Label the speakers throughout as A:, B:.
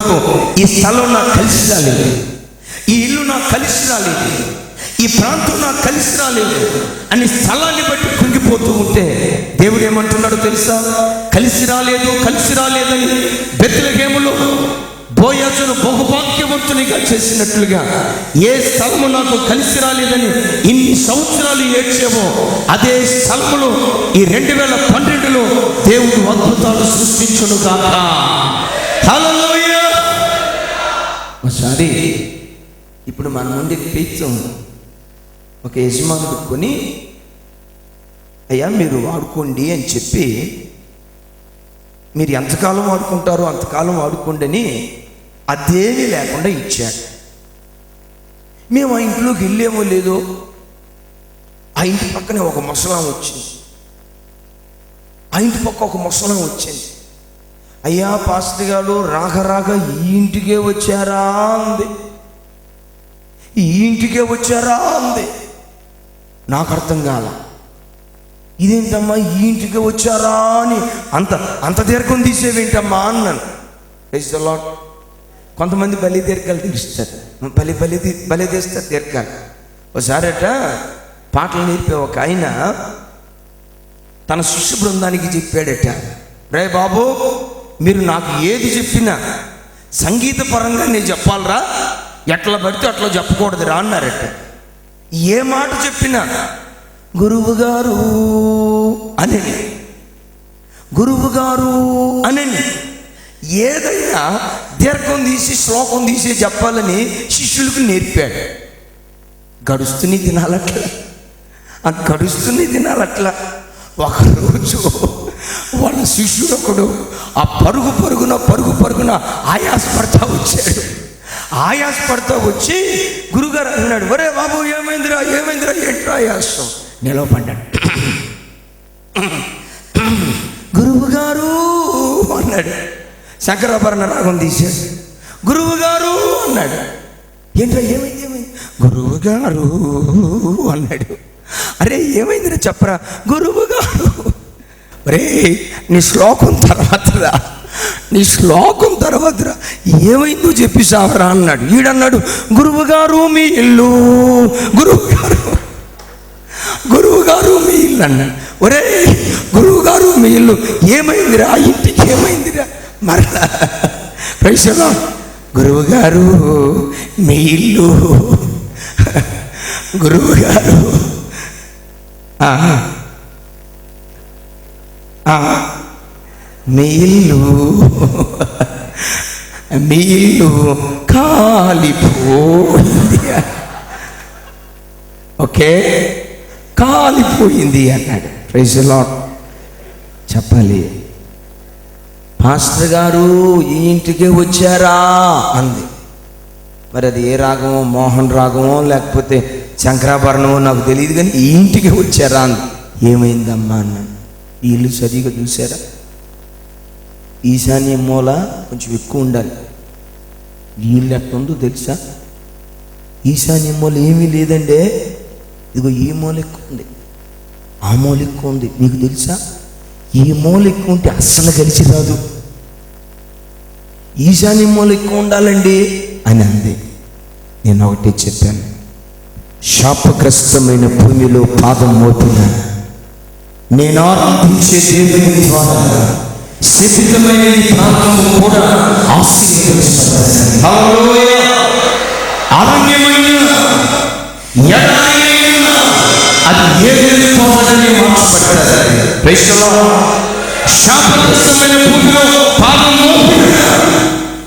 A: ఈ స్థలం నాకు కలిసి రాలేదు, ఈ ఇల్లు నాకు కలిసి రాలేదు, ఈ ప్రాంతం నాకు కలిసి రాలేదు అని స్థలాన్ని బట్టి కుంగిపోతూ ఉంటే దేవుడు ఏమంటున్నాడు తెలుసా? కలిసి రాలేదని బెత్లెహేములో బోయజును బహుభాగ్యవంతునిగా చేసినట్లుగా ఏ స్థలము నాకు కలిసి రాలేదని ఇన్ని సంవత్సరాలు ఏడ్చేవో అదే స్థలములో ఈ 2012లో దేవుడు అద్భుతాలు సృష్టించును గాక. హల్లెలూయా. ఒకసారి ఇప్పుడు మన నుండి క్రీస్తు ఒక యజమానుడు కొని, అయ్యా మీరు వాడుకోండి అని చెప్పి, మీరు ఎంతకాలం వాడుకుంటారో అంతకాలం వాడుకోండి అని అదేమీ లేకుండా ఇచ్చాడు. మేము ఆ ఇంట్లోకి వెళ్ళేమో లేదో, ఆ ఇంటి పక్కనే ఒక ముసలాం వచ్చింది. ఆ ఇంటి పక్క ఒక ముసలాం వచ్చింది. అయ్యా పాస్టర్ గారు రాక ఈ ఇంటికే వచ్చారా అంది. ఈ ఇంటికే వచ్చారా అంది. నాకు అర్థం కాల. ఇదేంటమ్మా ఈ ఇంటికి వచ్చారా అని అంత దీర్ఘం తీసేవేంటమ్మా అన్నాను. Praise the Lord. కొంతమంది బలి దీర్ఘాలు తీస్తారు, బలి తీస్తారు దీర్ఘాలు. ఒకసారట పాటలు నేర్పే ఒక ఆయన తన శిష్య బృందానికి చెప్పాడట, రే బాబు మీరు నాకు ఏది చెప్పినా సంగీత పరంగా నేను చెప్పాలరా, ఎట్లా పడితే అట్లా చెప్పకూడదురా అన్నారట. ఏ మాట చెప్పినా గురువు గారు అనని, గురువు గారు అనని, ఏదైనా దీర్ఘం తీసి శ్లోకం తీసి చెప్పాలని శిష్యులకు నేర్పాడు. గడుస్తుని తినాలట్లా ఒకరోజు వాళ్ళ శిష్యుడు ఒకడు ఆ పరుగున ఆయాసపడతా వచ్చాడు. ఆయాసపడతా వచ్చి గురుగారు అన్నాడు, ఒరే బాబు ఏమైందిరా ఏంట్రా ఆయాసం? నిలవపడ్డాడు. గురువు గారు అన్నాడు. శంకరాభరణ రాగం తీశాడు. గురువు గారు అన్నాడు. ఏంట్రా ఏమైంది? గురువు గారు అన్నాడు. అరే ఏమైందిరా చెప్పరా? గురువు గారు. అరే నీ శ్లోకం తర్వాతరా ఏమైందో చెప్పిసావరా అన్నాడు. ఈడన్నాడు, గురువు గారు మీ ఇల్లు, గురువు గారు మీ ఇల్లు అన్నాడు. ఒరే గురువు గారు మీ ఇల్లు ఏమైందిరా? ఆ ఇంటికి ఏమైందిరా? మరలా ప్రశ్న, గురువు గారు మీ ఇల్లు, గురువు గారు మీ ఇల్లు కాలిపోయింది. ఓకే కాలిపోయింది అన్నాడు. Praise the Lord. చెప్పాలి, పాస్టర్ గారు ఈ ఇంటికే వచ్చారా అంది. మరి అది ఏ రాగమో, మోహన్ రాగమో లేకపోతే శంకరాభరణమో నాకు తెలియదు, కానీ ఈ ఇంటికే వచ్చారా అంది. ఏమైందమ్మా అన్నాను. ఈ ఇల్లు సరిగా చూసారా? ఈశాన్య మూల కొంచెం ఎక్కువ ఉండాలి. ఈ ఇల్లు ఎట్టుందో తెలుసా? ఈశాన్య మూల ఏమీ లేదండి, ఇదిగో ఈ మూల ఎక్కువ ఉంది, ఆ మూల ఎక్కువ ఉంది. మీకు తెలుసా? ఈ మూల ఎక్కువ ఉంటే అస్సలు కలిసి రాదు, ఈశాన్య మూల ఎక్కువ ఉండాలండి అని అంది. నేను ఒకటి చెప్పాను, శాపగ్రస్తమైన భూమిలో పాదం మోపిన నేను ఆరాధించే దేవుని ద్వారా శపితమైన ప్రాంతం కూడా ఆశీర్వదించబడింది. హల్లెలూయా. అరణ్యమైన ఎడారైన అది ఏదైనా తోటని మార్చబడ్డది. Praise the Lord. శాపగ్రస్తమైన భూమిలో పాదం మోపిన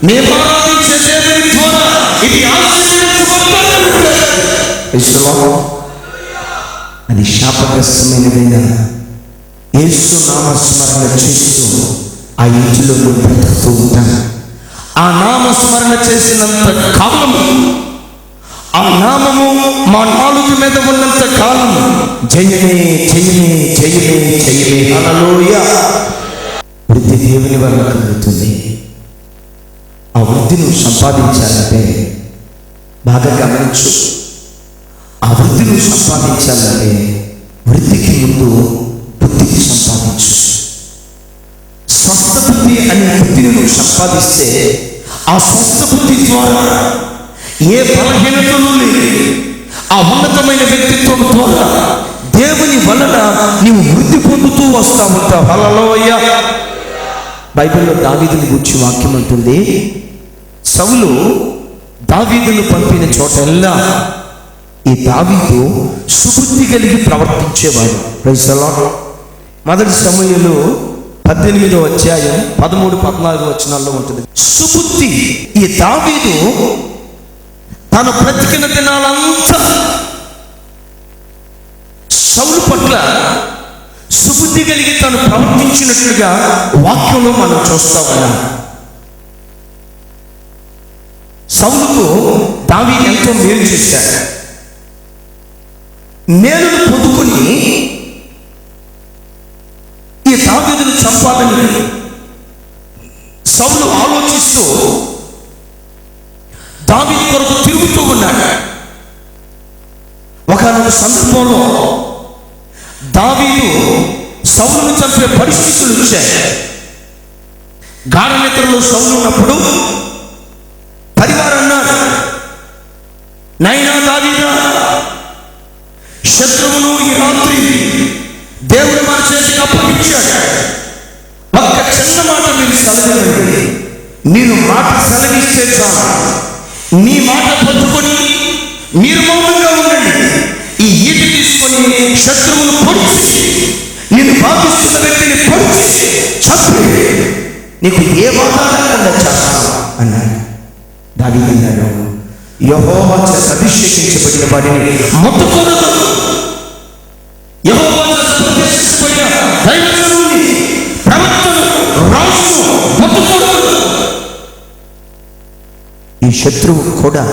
A: నేను ఆరాధించే దేవుని ద్వారా ఇది ఆశీర్వదించబడింది. Praise the lord. అది శాపగ్రస్తమైనదైన యేసు నామస్మరణ చేస్తూ ఆ ఇంటిలో బ్రతుకుతూ ఉంటాను. ఆ నామస్మరణ చేసినంత కాలం, ఆ నామము మా నాలుక మీద ఉన్నంత కాలం జయమే జయమే జయమే జయమే. హల్లెలూయా. వృద్ధి దేవుని వల్ల కలుగుతుంది. ఆ వృద్ధి నువ్వు సంపాదించాలంటే బాగా గమనించు. ఆ వృద్ధి నువ్వు సంపాదించాలంటే వృద్ధికి ముందు బుద్ధిని సంపాదించు. స్వస్థ బుద్ధి అనే బుద్ధిని నువ్వు సంపాదిస్తే ఆ స్వస్థ బుద్ధి ద్వారా, ఏ బలహీనతలు లేదు, ఆ ఉన్నతమైన వ్యక్తిత్వం ద్వారా దేవుని వలన నీవు వృద్ధి పొందుతూ వస్తా ఉంటావు. హల్లెలూయా. బైబిల్లో దావీదుని గురించి వాక్యం అంటుంది, సౌలు దావీదును పంపిన చోటెల్లా ఈ దావీదు సుబుద్ధి కలిగి ప్రవర్తించేవాడు. Praise the lord. మొదటి సమూయేలు 18వ అధ్యాయం 13-14 వచనాల్లో ఉంటుంది. సుబుద్ధి. ఈ దావీదు తను బ్రతికిన దినాలంతా సౌలు పట్ల సుబుద్ధి కలిగి తను ప్రవర్తించినట్లుగా వాక్యంలో మనం చూస్తా ఉన్నాం. సౌలుకు దావీదు ఎంతో మేలు చేశాడు. మేలును పొందుకొని ఈ దావీదును చంపాలని సౌలు ఆలోచిస్తూ దావీదు కొరకు తిరుగుతూ ఉన్నాడు. ఒకనొక సందర్భంలో దావీదు సౌలును చంపే పరిస్థితులు వచ్చాయి. గాఢ నిద్రలో సౌలు ఉన్నప్పుడు పరివారం అన్నారు, నైనా దావీదా, శత్రువును ఈ రాత్రి దేవుడు మన చేతికి అప్పగించాడు. ఒక్క చిన్న మాట మీరు సెలవివ్వండి. నేను మాట సెలవిస్తే చాలు, నీ మాట పట్టుకొని మీరు మౌనంగా ఉండండి. ఈ ఈట తీసుకొని శత్రువును పొడిచి, నేను బాధిస్తున్న వ్యక్తిని పొడిచి చంపి నీకు ఏ బాధ లేకుండా చేస్తాను అన్నాడు. దావీదు అన్నాడు, యెహోవా చేత అభిషేకించబడిన వాడిని ముట్టుకొనదు, యెహోవా చేత ప్రతిష్ఠించబడిన దైవజనుని ప్రవక్తను రాజును ముట్టుకొనదు. ఈ శత్రువు కూడా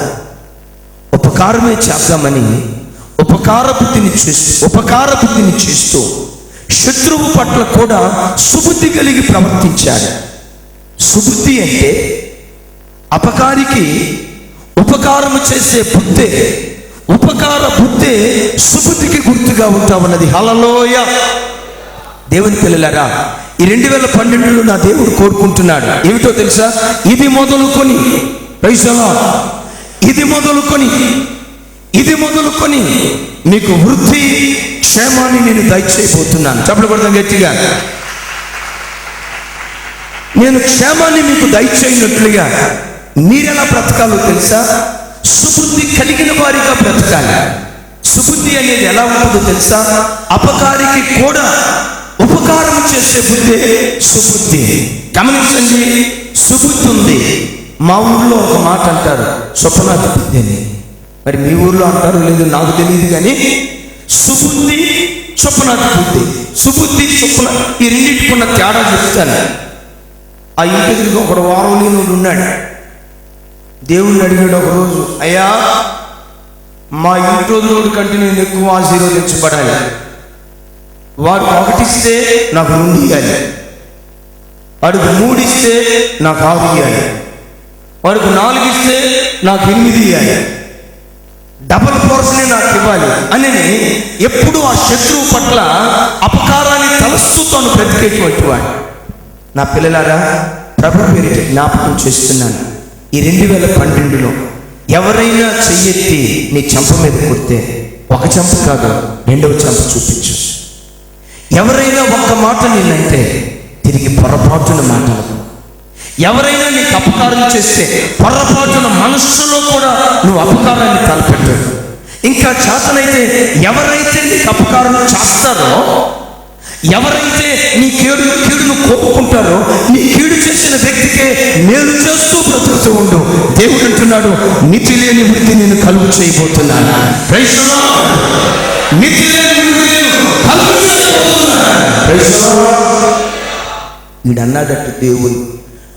A: ఉపకారమే చేద్దామని ఉపకార బుద్ధిని చేస్తూ శత్రువు పట్ల కూడా సుబుద్ధి కలిగి ప్రవర్తించాడు. సుబుద్ధి అంటే అపకారికి ఉపకారము చేసే బుద్ధే. ఉపకార బుద్ధే సుబుద్ధికి గుర్తుగా ఉంటా ఉన్నది. హల్లెలూయా. దేవుని పిల్లలారా, ఈ 2012లో నా దేవుడు కోరుకుంటున్నాడు ఏమిటో తెలుసా? ఇది మొదలుకొని, ప్రైజ్ ది లార్డ్, ఇది మొదలుకొని మీకు వృద్ధి క్షేమాన్ని నేను దయచేయబోతున్నాను. చప్పట్లు కొడదాం గట్టిగా. నేను క్షేమాన్ని మీకు దయచేయనట్లుగా మీరెలా బ్రతకాలో తెలుసా? సుబుద్ధి కలిగిన వారిగా బ్రతకాలి. సుబుద్ధి అనేది ఎలా ఉంటుందో తెలుసా? అపకారికి కూడా ఉపకారం చేసే బుద్ధి సుబుద్ధి. గమనించండి, సుబుద్ధి ఉంది. మా ఊళ్ళో ఒక మాట అంటారు, స్వప్నాతి బుద్ధి అని. మరి మీ ఊర్లో అంటారు లేదు నాకు తెలియదు, కానీ సుబుద్ధి స్వప్నాతి బుద్ధి, సుబుద్ధి స్వప్న, ఈ రెండింటికి ఉన్న తేడా చెప్తాను. ఆ ఇంటి దగ్గర ఒకడు వారం లేనుడు ఉన్నాడు. దేవుణ్ణి అడిగాడు ఒకరోజు, అయ్యా మా ఇంటి రోజుల కంటే నేను ఎక్కువ ఆశీర్వదించబడాలి, వాడికి 1 ఇస్తే నాకు 2 ఇవ్వాలి, వాడికి 3 ఇస్తే నాకు 6 ఇవ్వాలి, వాడికి 4 ఇస్తే నాకు 8 ఇవ్వాలి, డబల్ పోర్షనే నాకు ఇవ్వాలి అని ఎప్పుడు ఆ శత్రువు పట్ల అపకారాన్ని తలస్తూ తాను బ్రతికేటువంటి వాడు. నా పిల్లలారా, ప్రభు పేరిట జ్ఞాపకం చేస్తున్నాను, ఈ 2012లో ఎవరైనా చెయ్యెత్తి నీ చెంప మీద కొడితే ఒక చెంప కాదు 2వ చెంప చూపించు. ఎవరైనా ఒక్క మాట నిన్నంటే తిరిగి పొరపాటున మాట్లాడు. ఎవరైనా నీకు అపకారం చేస్తే పొరపాటున మనస్సులో కూడా నువ్వు అపకారాన్ని తలపెట్టాడు. ఇంకా చేతనైతే ఎవరైతే నీకు అపకారం చేస్తారో, ఎవరైతే నీ కీడును కోరుకుంటారో, నీ కీడు చేసిన వ్యక్తికే మేలు చేస్తూ బ్రతుకుతూ ఉండు. దేవుడు అంటున్నాడు, నీతి లేని వృద్ధి నేను కలుగు చేయబోతున్నాను. Praise the Lord. నీతి లేని వృద్ధి నేను కలుగు చేయబోతున్నాను. Praise the Lord. వీడు అన్నాడట, దేవుడు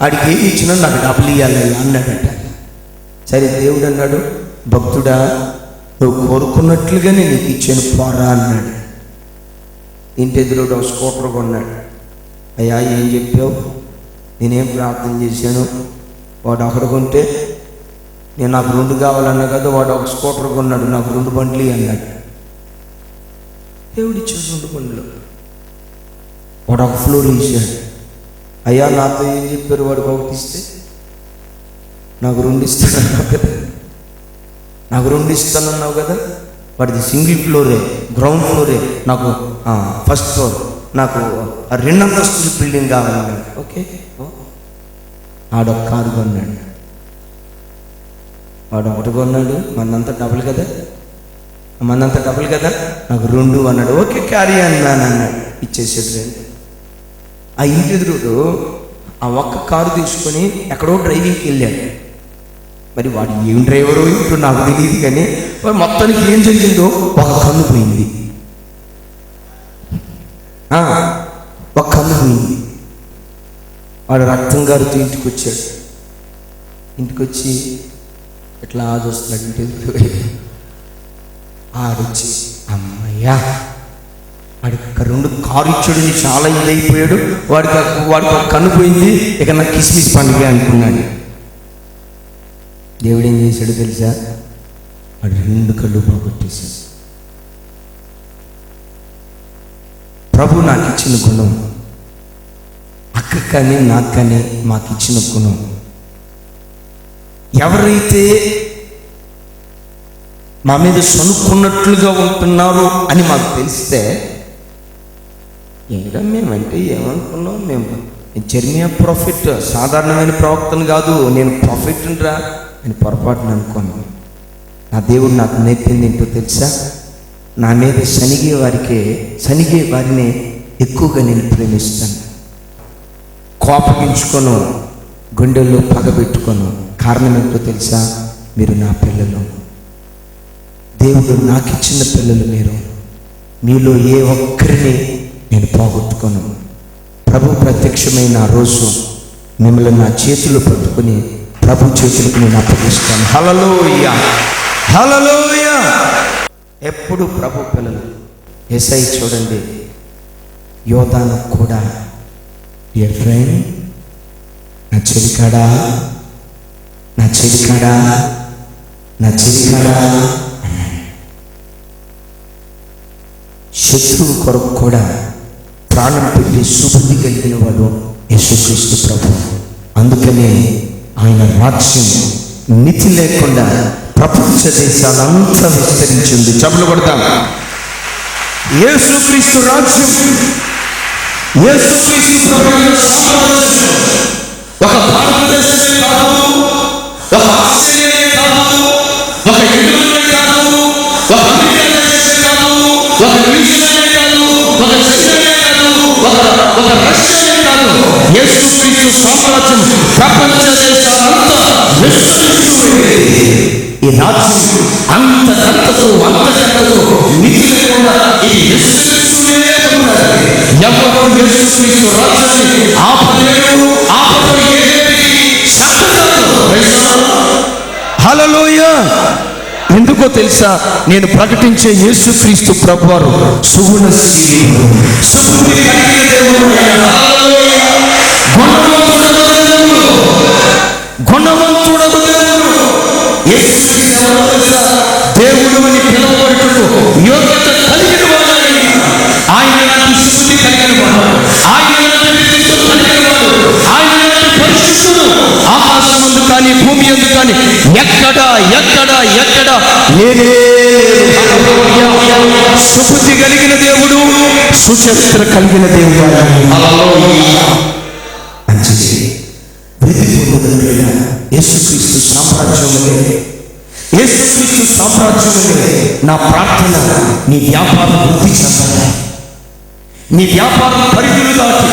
A: ఆడికి ఏమి ఇచ్చినా నాకు డబ్బులు ఇవ్వాలని అన్నాడట. సరే దేవుడు అన్నాడు, భక్తుడా నువ్వు కోరుకున్నట్లుగానే నీకు ఇచ్చాను పోరా అన్నాడు. ఇంటి ఎదురుడు ఒక స్కూటర్ కొన్నాడు. అయ్యా ఏం చెప్పావు? నేనేం ప్రార్థన చేశాను? వాడు ఒకడు కొంటే నేను నాకు 2 కావాలన్నా కదా, వాడు ఒక స్కూటర్ కొన్నాడు, నాకు 2 బండ్లు అన్నాడు. దేవుడు ఇచ్చాడు 2 బండ్లు. వాడు ఒక ఫ్లోర్ ఇచ్చాడు. అయ్యా నాతో ఏం చెప్పారు? వాడికి 1 ఇస్తే నాకు 2 ఇస్తానన్నావు కదా, నాకు 2 ఇస్తానన్నావు కదా, వాడిది సింగిల్ ఫ్లోరే, గ్రౌండ్ ఫ్లోరే, నాకు ఫస్ట్ ఫ్లోర్, నాకు 2 అంతస్తుల బిల్డింగ్ కావాలన్నాడు. ఓకే, ఆడొక కారు కొన్నాడు, వాడు ఒకటి కొన్నాడు, మనంతా డబుల్ కదా, నాకు 2 అన్నాడు. ఓకే, క్యారీ అన్నాను అన్నాడు, ఇచ్చేసాడు 2. ఆ ఇంటి ఎదురుడు ఆ ఒక్క కారు తీసుకొని ఎక్కడో డ్రైవింగ్కి వెళ్ళాడు. మరి వాడు ఏం డ్రైవరు ఇప్పుడు నాకు తెలియదు, కానీ మొత్తానికి ఏం జరిగిందో ఒక కన్ను పోయింది, ఒక కన్ను పోయింది. వాడు రక్తం గారుతూ ఇంటికి వచ్చాడు. ఇంటికి వచ్చి ఇట్లా చూస్తున్నాడు ఇంటి ఎదురు. ఆడొచ్చి అమ్మయ్యా, వాడికి 2 కారు ఇచ్చాడు, చాలా ఇదైపోయాడు, వాడికి ఒక కన్ను పోయింది, ఇక నాకు కిస్మిస్ పండుగ అనుకున్నాడు. దేవుడు ఏం చేశాడు తెలుసా? వాడు 2 కళ్ళు పోగొట్టేశాడు. ప్రభు నాకు ఇచ్చిన గుణం, అక్క కానీ నాకు కానీ మాకు ఇచ్చిన గుణం, ఎవరైతే మా మీద సనుక్కున్నట్లుగా ఉంటున్నారు అని మాకు తెలిస్తే, ఇంకా మేమంటే ఏమనుకున్నాం, మేము జెర్మియా ప్రాఫిట్, సాధారణమైన ప్రవక్తను కాదు, నేను ప్రాఫిట్ రా అని పొరపాటున అనుకోను. నా దేవుడు నాకు నేర్పింది ఏంటో తెలుసా? నా మీద సనిగే వారిని ఎక్కువగా నేను ప్రేమిస్తాను. కోపగించుకోను, గుండెల్లో పగబెట్టుకోను. కారణం ఏంటో తెలుసా? మీరు నా పిల్లలు, దేవుడు నాకు ఇచ్చిన పిల్లలు మీరు. మీలో ఏ ఒక్కరిని నేను పోగొట్టుకోను. ప్రభు ప్రత్యక్షమైన ఆ రోజు మిమ్మల్ని నా చేతులు పట్టుకుని ప్రభు చేతులకు నేను అప్పగిస్తాను. హల్లెలూయా, హల్లెలూయా. ఎప్పుడు ప్రభు పిల్లలు. యేసయ్య చూడండి, యోధాను కూడా డియర్ ఫ్రెండ్, నా చెలికాడా శత్రువు కొరకు కూడా ప్రాణం పెట్టి సుబుద్ధి కలిగిన వాడు యేసుక్రీస్తు ప్రభు. అందుకనే ఆయన రాజ్యం నీతి లేకుండా ప్రపంచ దేశాలంతా విస్తరించింది. చప్పట్లు కొడతాం. యేసుక్రీస్తు రాజ్యం, యేసుక్రీస్తు ఒక భారతదేశమే కాదు, ఒక ఆస్ట్రేలియా కాదు, ఒక ఇంగ్లాండ్ కాదు, ఒక అమెరికా దేశమే కాదు, ఒక న్యూజిలాండ్ కాదు, ఒక చైనా కాదు, ఒక రష్యా కాదు. యేసుక్రీస్తు సామ్రాజ్యం ప్రపంచ దేశాలంతా విస్తరిస్తుంది. ఈ రాజ్యం అంత ఘనతతో నీతి లేకుండా ఇది విస్తరిస్తూనే ఉన్నది. ఎవరు యేసుక్రీస్తు రాజ్యాన్ని ఆపలేరు, ఆపరు. హల్లెలూయా. ఎందుకో తెలుసా? నేను ప్రకటించే యేసుక్రీస్తు ప్రభువారు సుగుణశీలుడు, సుబుద్ధి కలిగిన దేవుడు, గుణవంతుడగు దేవుడు. దేవుడు అని పిలువబడుటకు యోగ్యత కలిగిన వాడని, ఆయన లాంటి సుబుద్ధి కలిగిన వాడు, ఆయన లాంటి వ్యక్తిత్వం కలిగిన వాడు, ఆయన లాంటి పరిశుద్ధుడు ఆకాశం ముందు కానీ భూమి యందు కానీ ఎక్కడ లేనే లేదు. సుబుద్ధి కలిగిన దేవుడు, సుచరిత్ర కలిగిన దేవుడు. యేసుక్రీస్తు సామ్రాజ్యములే నా ప్రార్థన. నీ వ్యాపారం వృద్ధి చెందాలి, నీ వ్యాపారం పరిధులు దాటి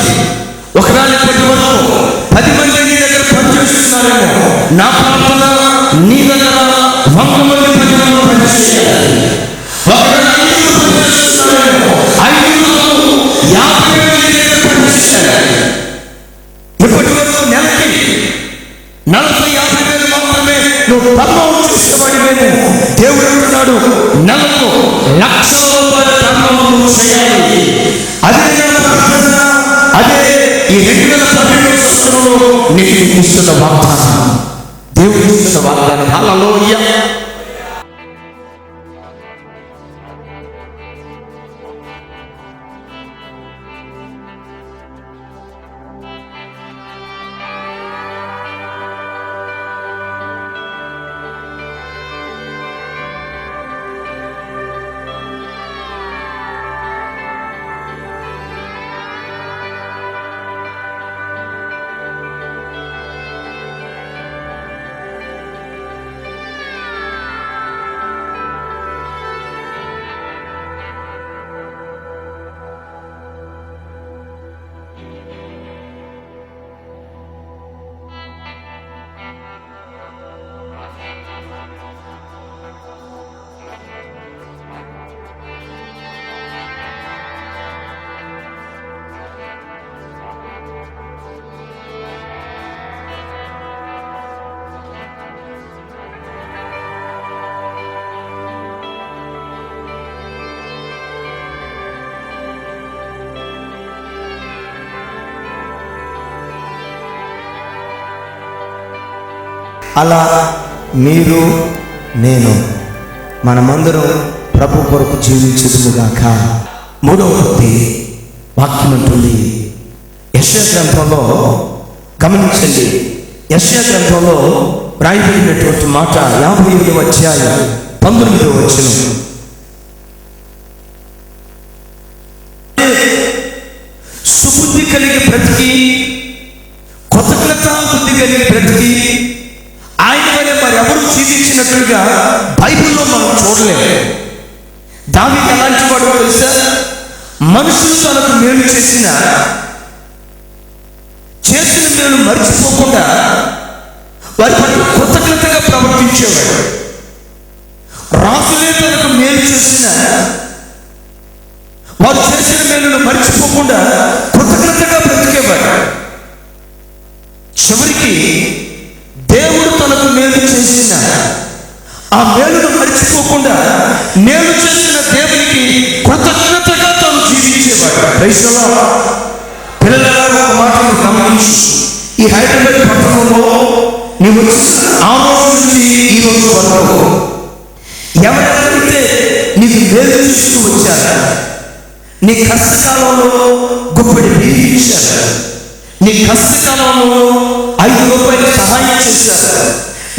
A: ఒకవేళ ఇప్పటి వరకు 10 మంది నీ దగ్గర పనిచేస్తున్నారేమో, నా ప్రార్థన నీ దగ్గర 100 మంది ప్రజలను పనిచేయాలి. ఒకవేళ 5 పనిచేస్తున్నారేమో, 50 మంది దగ్గర పనిచేయాలి. ఇప్పటి వరకు నెలకి 40-50 వేలు మాత్రమే నువ్వు టర్నోవర్ చేసేవాడివేమో, దేవుడు అంటున్నాడు నెలకు 1,00,000 రూపాయల టర్నోవర్ చేయాలి. అదే ఈ 2012 సంవత్సరంలో నీకు ఇస్తున్న వాగ్దానం, దేవుడు ఇస్తున్న వాగ్దానం. హల్లెలూయా. అలా మీరు నేను మనమందరం ప్రభు కొరకు జీవించుదుముగాక. మూడవ వాక్యం ఉంటుంది యెషయా గ్రంథంలో. గమనించండి, యెషయా గ్రంథంలో రాయబడినటువంటి మాట 57వ అధ్యాయం 19వ వచనం. సుబుద్ధి కలిగి బ్రతికి, కృతజ్ఞతా బుద్ధి కలిగి బ్రతికి ఆయన వలె మరెవరు జీవించినట్లుగా బైబిల్లో మనం చూడలేము. దావీదు ఎలాంటి వాడు తెలుసా? మనుషులు తనకు మేలు చేసిన మేలు మర్చిపోకుండా వారి పట్ల కృతజ్ఞతగా ప్రవర్తించేవాడు. రాజులే తనకు మేలు చేసిన వారు చేసిన మేలును మర్చిపోకుండా కృతజ్ఞతగా బ్రతికేవాడు. చివరికి దేవుడు తనకు మేలు చేసిన ఆ మేలును మర్చిపోకుండా మేలు చేసిన దేవునికి కృతజ్ఞతగా తాను జీవించేవాడు. పిల్లల ఒక మాటను గమనించి, ఈ హైదరాబాద్ పట్టణంలో నీవు ఆ రోజు నుంచి ఈ రోజు వరకు ఎవరెవరైతే నీకు మేలు చేస్తూ వచ్చారు, నీ కష్టకాలంలో గొప్పటి బీగించారు, నీ కష్టకాలంలో 5 రూపాయలు సహాయం చేశారు,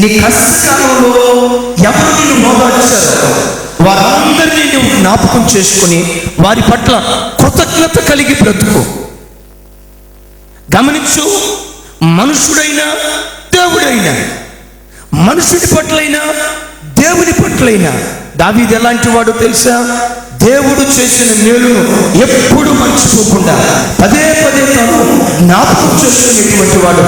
A: నీ కష్టకాలంలో ఎవరు నిన్ను మోదార్చారు, వారందరినీ నువ్వు జ్ఞాపకం చేసుకుని వారి పట్ల కృతజ్ఞత కలిగి బ్రతుకు. గమనించు, మనుషుడైనా దేవుడైనా, మనుషుడి పట్లైనా దేవుని పట్లైనా దావీదు ఎలాంటి వాడు తెలుసా? దేవుడు చేసిన మేలును ఎప్పుడు మర్చిపోకుండా పదే పదే తాను జ్ఞాపకం చేసుకునేటువంటి వాడు.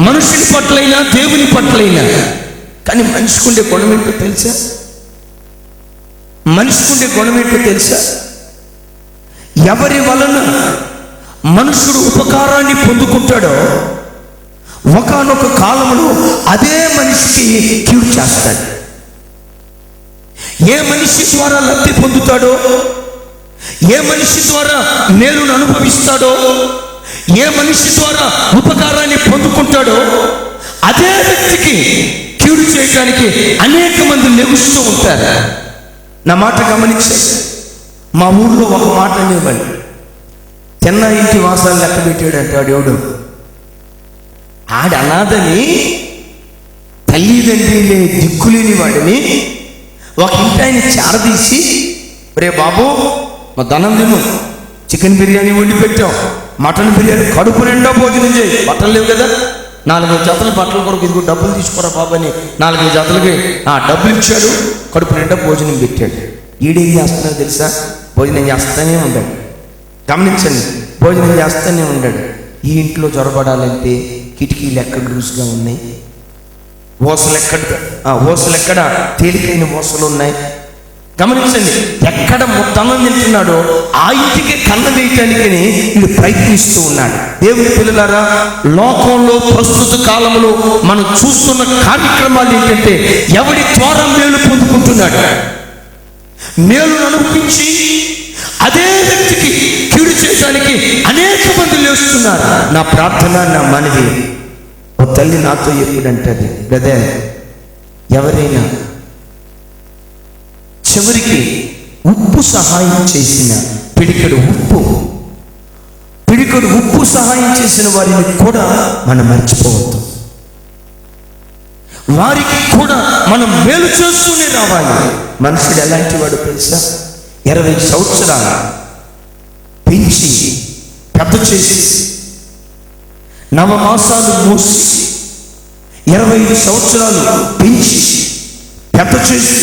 A: మనుషుడి పట్లైనా దేవుని పట్లైనా. కానీ మనిషికుండే గుణం ఏంటో తెలుసా? మనిషికుండే గుణం ఏంటో తెలుసా? ఎవరి వలన మనుషుడు ఉపకారాన్ని పొందుకుంటాడో ఒకానొక కాలంలో అదే మనిషికి కీడు చేస్తాడు. ఏ మనిషి ద్వారా లబ్ధి పొందుతాడో, ఏ మనిషి ద్వారా మేలును అనుభవిస్తాడో, ఏ మనిషి ద్వారా ఉపకారాన్ని పొందుకుంటాడో అదే వ్యక్తికి కీడు చేయడానికి అనేక మంది లెగుస్తూ ఉంటారు. నా మాట గమనించారు. మా ఊళ్ళో ఒక మాట అనేవాళ్ళు, చిన్న ఇంటి వాసాలు లెక్క పెట్టాడంటే వాడెవడు, అనాథని, తల్లిదండ్రులే దిక్కులేని వాడిని ఒక ఇంటి ఆయన చారదీసి, రే బాబు మా ధనం తిను, చికెన్ బిర్యానీ వండి పెట్టాం, మటన్ బిర్యానీ, కడుపు నిండా భోజనం చేయి, బట్టలు లేవు కదా, 4 జతలు బట్టల కొరకు ఇదిగో డబ్బులు తీసుకోరా బాబు అని 4 జతలకి డబ్బులు ఇచ్చాడు, కడుపు నిండా భోజనం పెట్టాడు. ఈడేం చేస్తున్నాడు తెలుసా? భోజనం చేస్తూనే ఉన్నాడు. గమనించండి, భోజనం చేస్తూనే ఉన్నాడు. ఈ ఇంట్లో జొరబడాలంటే కిటికీలు ఎక్కడ లూసుగా ఉన్నాయి, ఓసలు ఎక్కడ తేలికైన ఓసలు ఉన్నాయి. గమనించండి, ఎక్కడ మొత్తం తింటున్నాడో ఆ ఇంటికి కన్న వేయటానికి వీడు ప్రయత్నిస్తూ ఉన్నాడు. దేవుని పిల్లలారా, లోకంలో ప్రస్తుత కాలంలో మనం చూస్తున్న కార్యక్రమాలు ఏంటంటే, ఎవడి ద్వారా మేలు పొందుకుంటున్నాడు, మేలును అనుభవించి అదే వ్యక్తికి కీడు చేయడానికి అనేక మంది లేస్తున్నారు. నా ప్రార్థన, నా మనవి, ఓ తల్లి నాతో ఎప్పుడంటది, బ్రదర్, ఎవరైనా చివరికి ఉప్పు సహాయం చేసిన పిడికెడు ఉప్పు సహాయం చేసిన వారిని కూడా మనం మర్చిపోవద్దు. వారికి కూడా మనం మేలు చేస్తూనే రావాలి. మనుషుడు ఎలాంటి వాడు తెలుసా? 20 సంవత్సరాలు పెంచి పెద్ద చేసి, నవమాసాలు మోసి 25 సంవత్సరాలు పెంచి పెద్ద చేసి,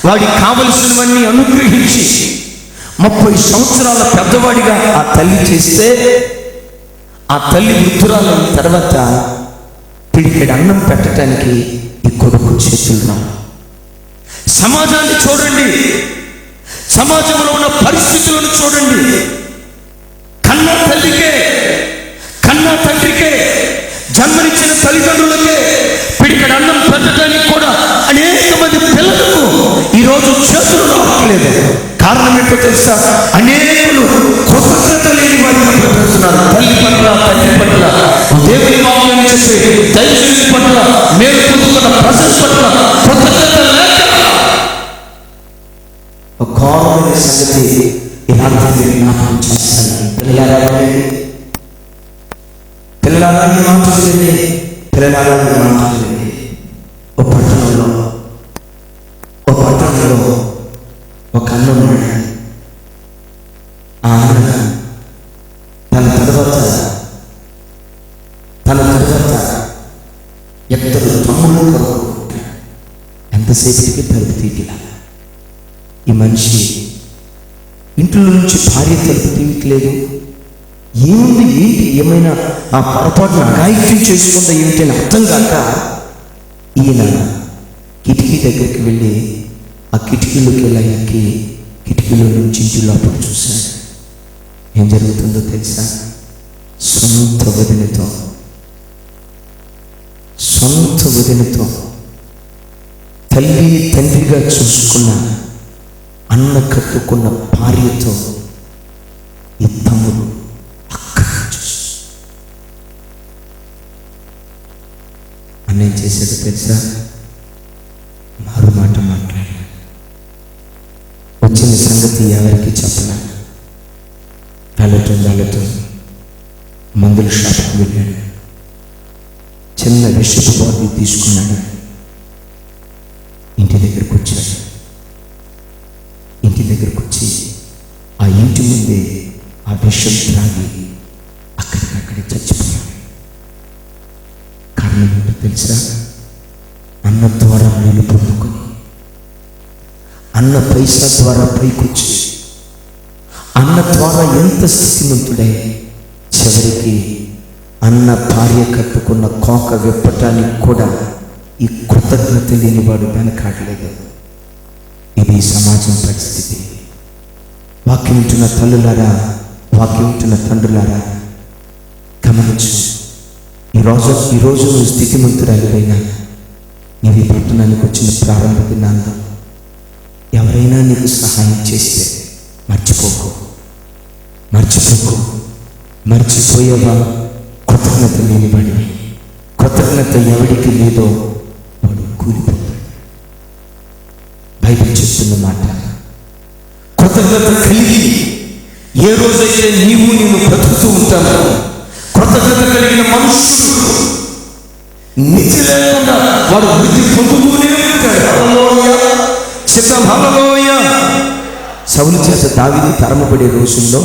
A: వాడికి కావలసినవన్నీ అనుగ్రహించి 30 సంవత్సరాల పెద్దవాడిగా ఆ తల్లి చేస్తే, ఆ తల్లి వృద్ధురాలైన తర్వాత పిడికెడు అన్నం పెట్టడానికి ఈ కొడుకు చేతులు. సమాజాన్ని చూడండి, సమాజంలో ఉన్న పరిస్థితులను చూడండి. కన్న తల్లికే, కన్న తండ్రికే, జన్మనిచ్చిన తల్లిదండ్రులకే పిడికెడు అన్నం పెట్టడానికి కూడా అనేక మంది పిల్లలకు ఈరోజు చేతులు రావట్లేదు. కారణం ఏంటో తెలుసా? అనేకులు కృతజ్ఞత లేని వారిని పెడుతున్నారు. తల్లి పట్ల, తండ్రి పట్ల. దేవుని వాక్యం చెప్పి దైవజనుని పట్ల, మేలు పొందుకున్న ప్రజల పట్ల కృతజ్ఞత లేక ఒక ఘోరమైన సంగతి ఈ రాత్రి జ్ఞాపకం చేస్తాను. పిల్లలారా మాట్లాడలేదు, పిల్లలారా మాట్లాడలేదు. ఒక పట్టణంలో ఒక అన్న ఉన్నాడు. ఆ అన్న తన తర్వాత ఇద్దరు తమ్ముళ్ళు కొరకు ఎంతసేపటికి తలుపు తీయట్లా. ఈ మనిషి ఇంట్లో నుంచి భార్య తలుపు తీయట్లేదు. ఏముంది, ఏంటి, ఏమైనా ఆ పొరపాటున అఘాయిత్యం చేసుకుందా ఏమిటని అర్థం కాక ఈయన కిటికీ దగ్గరికి వెళ్ళి ఆ కిటికీలోకి వెళ్ళి ఎక్కి కిటికీలో నుంచి ఇంటి లోపల చూశాడు. ఏం జరుగుతుందో తెలుసా? సొంత వదినతో తల్లి తండ్రిగా చూసుకున్న అన్న కట్టుకున్న భార్యతో ఈ తమ్ముడు అన్నేం చేసేదో తెలుసా? మారు మాట మాట్లాడాడు. వచ్చిన సంగతి ఎవరికి చెప్పలే. వెళ్ళటం మందుల షాప్కి వెళ్ళాడు. చిన్న విషపు బాటిల్ తీసుకున్నాడు. ఇంటి దగ్గరకు వచ్చి ఆ ఇంటి ముందే ఆ విషం త్రాగి అక్కడికక్కడే చచ్చిపోయాడు. కారణం ఏంటో తెలుసా? అన్న ద్వారా మేలు పొందుకొని, అన్న పైసా ద్వారా పైకొచ్చి, అన్న ద్వారా ఎంత స్థితిమంతుడై చివరికి అన్న భార్య కట్టుకున్న కోక విప్పటానికి కూడా ఈ కృతజ్ఞత లేనివాడు వెనకాడలేదు. ఇది సమాజం పరిస్థితి. వాక్యం ఉంటున్న తల్లులారా, వాక్యం ఉంటున్న తండ్రులారా గమనించు. ఈరోజు నువ్వు స్థితిమంతురాలివైనా నీవు ఈ పట్టణానికి వచ్చిన ప్రారంభ దినాల్లో ఎవరైనా నీకు సహాయం చేస్తే మర్చిపోయేవా? కృతజ్ఞత లేనివాడివి. కృతజ్ఞత ఎవడికి లేదో వాడు కూలిపోతాడు. బైబిల్ చెప్తున్న మాట, కృతజ్ఞత కలిగి ఏ రోజైతే నీవు బ్రతుకుతూ ఉంటావు, కృతజ్ఞత కలిగిన మనుషుడు నిధి లేకుండా వాడు వృద్ధి పొందుతూనే ఉంటాడు. సౌలు చేత దావీదు తరమబడే రోజుల్లో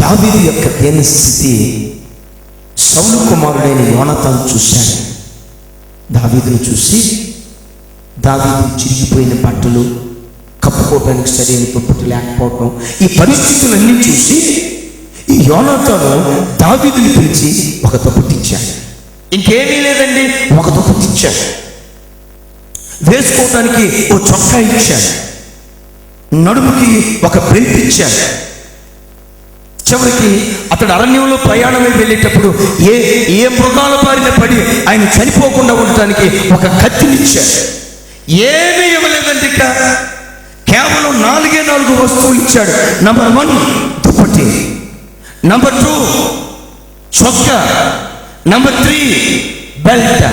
A: దావీదు యొక్క దీన స్థితి సౌలు కుమారుడైన యోనాతాను చూశాడు. దావీదును చూసి, దావీదు చిరిగిపోయిన బట్టలు, కప్పుకోవడానికి సరైన దుప్పటి లేకపోవడం, ఈ పరిస్థితులన్నీ చూసి ఈ యోనాతాను దావీదుని పిలిచి ఒక దుప్పటి ఇచ్చాడు. ఇంకేమీ లేదండి, ఒక దుప్పటి ఇచ్చాడు. వేసుకోవడానికి ఓ చొక్కా ఇచ్చాడు. నడుముకి ఒక బెల్ట్ ఇచ్చాడు. చివరికి అతడు అరణ్యంలో ప్రయాణమై వెళ్ళేటప్పుడు ఏ మృగాల బారిన పడి ఆయన చనిపోకుండా ఉండటానికి ఒక కత్తినిచ్చాడు. ఏమీ ఇవ్వలేదండి, కేవలం 4 వస్తువులు ఇచ్చాడు. నంబర్ 1 దుప్పటి, నంబర్ 2 చొక్కా, నంబర్ 3 బెల్ట్,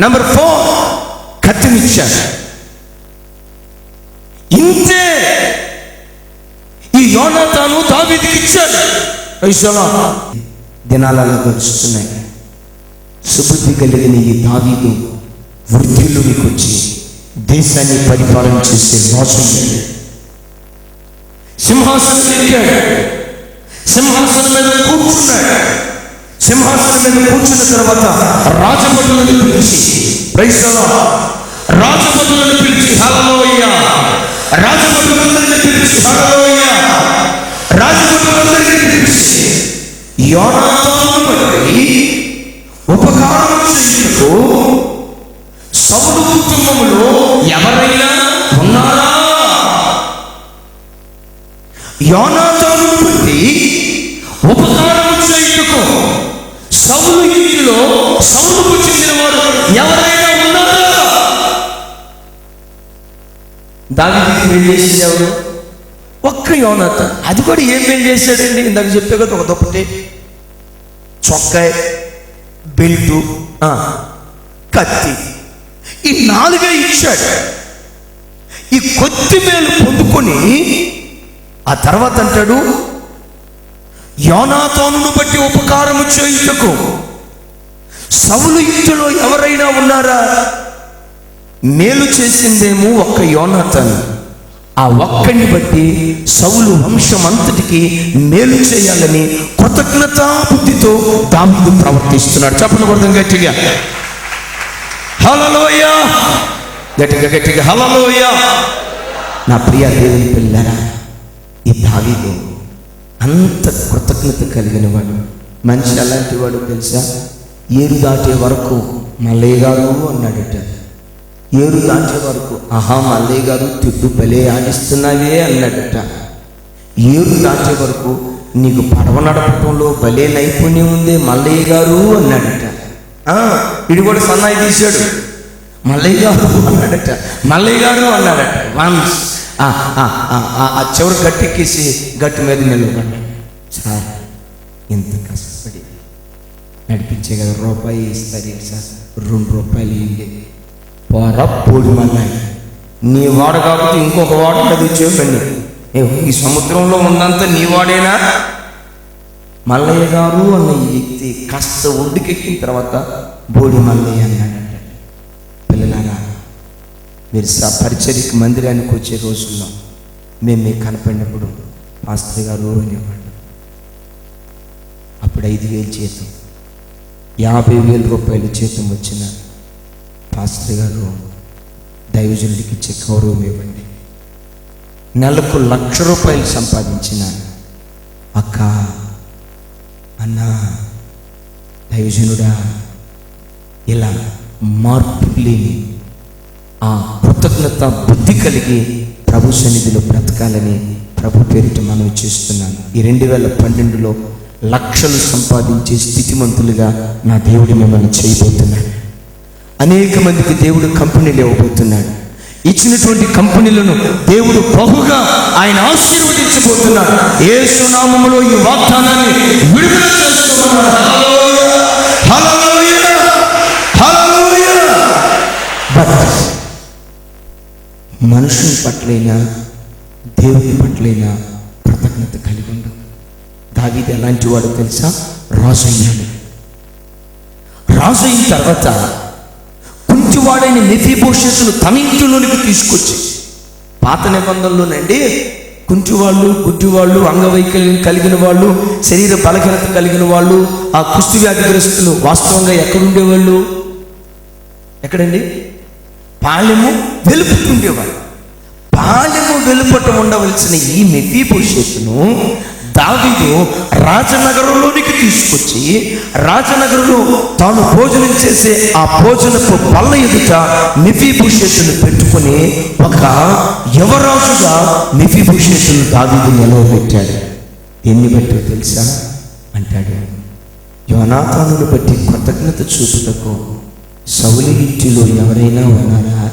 A: నంబర్ 4 కత్తినిచ్చాడు. ఇంతే ఈ యోనాతాను దావీదుకి ఇచ్చాడు. దినాలలో గడుస్తున్నాయి. సుబుద్ధి కలిగిన ఈ దావీదు వృద్ధిలోకి వచ్చి దేశాన్ని పరిపాలన చేసే రోజు సింహాసనం ఎక్కాడు. సింహాసనం మీద కూర్చున్నాడు. సింహాసనం మీద కూర్చున్న తర్వాత రాజభటులను పిలిచి, రాజభటులను పిలిచి హల్లెలూయా, రాజభటులందరినీ పిలిచి హల్లెలూయా, రాజభటులందరినీ పిలిచి యోనాతానును బట్టి ఉపకారం చేయుటకు సౌలు కుటుంబములో ఎవరైనా ఉన్నారా? యోనాతానును బట్టి ఉపకారం చేయుటకు సౌలు ఇంటిలో సౌలుకు చెందిన వారు ఎవరైనా ఉన్నారా? దావీదుకి మేలు చేసింది ఎవరు? ఒక్క యోనాతాను. అది కూడా ఏం మేలు చేశాడండి? ఇందాక చెప్పే కదా, ఒక దుప్పటి, చొక్కాయ్, బెల్టు, కత్తి, ఈ 4 ఇచ్చాడు. ఈ కొద్ది మేలు పొందుకొని ఆ తర్వాత అంటాడు, యోనాతానును బట్టి ఉపకారము చేయుటకు సౌలు ఇంటిలో ఎవరైనా ఉన్నారా? మేలు చేసిందేమో ఒక్క యోనాతాను. ఆ ఒక్కడిని బట్టి సౌలు వంశం అంతటికి మేలు చేయాలని కృతజ్ఞతా బుద్ధితో దావీదు ప్రవర్తిస్తున్నాడు. చెప్పండి కొడదాం గట్టిగా, హల్లెలూయా, గట్టిగా గట్టిగా హల్లెలూయా. నా ప్రియ దేవుని పిల్లరా, ఈ దావీదు అంత కృతజ్ఞత కలిగిన వాడు. మనిషి అలాంటి వాడు తెలుసా? ఏరు దాటే వరకు మల్లయ్య గారు అన్నాడట. ఏరు దాటే వరకు మల్లయ్య గారు తిట్టు భలే ఆడిస్తున్నావే అన్నాడట. ఏరు దాటే వరకు నీకు పడవ నడపటంలో భలే నైపుణ్యం ఉంది మల్లయ్య గారు అన్నాడట. ఇది కూడా సన్నాయి తీశాడు, మల్లయ్య గారు అన్నాడట, మల్లయ్య గారు అన్నాడట. వన్స్ ఆ చివరి గట్టెక్కేసి గట్టు మీద నిలబడ్డాడు. సార్ ఇంత కష్టపడి నడిపించే కదా, రూపాయి ఇస్తారు సార్, 2 రూపాయలు ఇయ్యండి. పోరా పోడి మన్నాయి, నీ వాడు కాబట్టి ఇంకొక వాడు అది చెప్పండి. ఈ సముద్రంలో ఉన్నంత నీ వాడేనా? మల్లయ్య గారు అన్న ఈ వ్యక్తి కాస్త ఒడ్డుకెక్కిన తర్వాత బోడి మల్లయ్య అన్నాడట. పిల్లలారా, మీరు పరిచర్యకి మందిరానికి వచ్చే రోజుల్లో మేము మీకు కనపడినప్పుడు పాస్టర్ గారు అనేవాడు. అప్పుడు 5,000 జీతం, 50,000 రూపాయలు జీతం వచ్చిన పాస్టర్ గారు దైవజనుడికి ఇచ్చే గౌరవం ఇవ్వండి. నెలకు 1,00,000 రూపాయలు సంపాదించిన అక్క, అన్న, దైవజనుడా, ఇలా మార్పు లేని ఆ కృతజ్ఞత బుద్ధి కలిగి ప్రభు సన్నిధిలో బ్రతకాలని ప్రభు పేరిట మనం చేస్తున్నాను. ఈ 2012లో లక్షలు సంపాదించే స్థితిమంతులుగా నా దేవుడు మిమ్మల్ని చేయబోతున్నాడు. అనేక మందికి దేవుడు కంపెనీలు ఇవ్వబోతున్నాడు. ఇచ్చినటువంటి కంపెనీలను దేవుడు బహుగా ఆయన ఆశీర్వదించబోతున్నాడు. యేసు నామములో ఈ వాగ్దానాన్ని విడుదల చేస్తున్నాడు. హల్లెలూయా, హల్లెలూయా. బట్ మనుషుని పట్లైనా దేవుని పట్లైనా కృతజ్ఞత కలిగి ఉండు. దావీదు ఎలాంటి వాడు తెలుసా? రాజు అయ్యాడు. రాజు అయిన తర్వాత కుంటివాడైన మెఫీబోషెతును తన ఇంటిలోనికి తీసుకొచ్చి, పాత నిబంధనలోనండి కుంటివాళ్ళు, గుడ్డివాళ్ళు, అంగవైకల్యం కలిగిన వాళ్ళు, శరీర బలహీనత కలిగిన వాళ్ళు, ఆ కుష్టి వ్యాధిగ్రస్తులు వాస్తవంగా ఎక్కడుండేవాళ్ళు? ఎక్కడండి? పాలెము వెలుపుతుండేవాళ్ళు. పాలెము వెలుపట ఉండవలసిన ఈ మెఫీబోషెతును దావీదు రాజనగరంలోనికి తీసుకొచ్చి, రాజనగరంలో తాను భోజనం చేసే ఆ భోజనపు బల్ల ఎదుట మెఫీబోషెతును పెట్టుకుని ఒక యువరాజుగా మెఫీబోషెతును దావీదు నిలవబెట్టాడు. ఎన్ని బట్టో తెలుసా? అంటాడు, యోనాతానును బట్టి కృతజ్ఞత చూపుటకు సౌలు ఇంటిలో ఎవరైనా ఉన్నారా?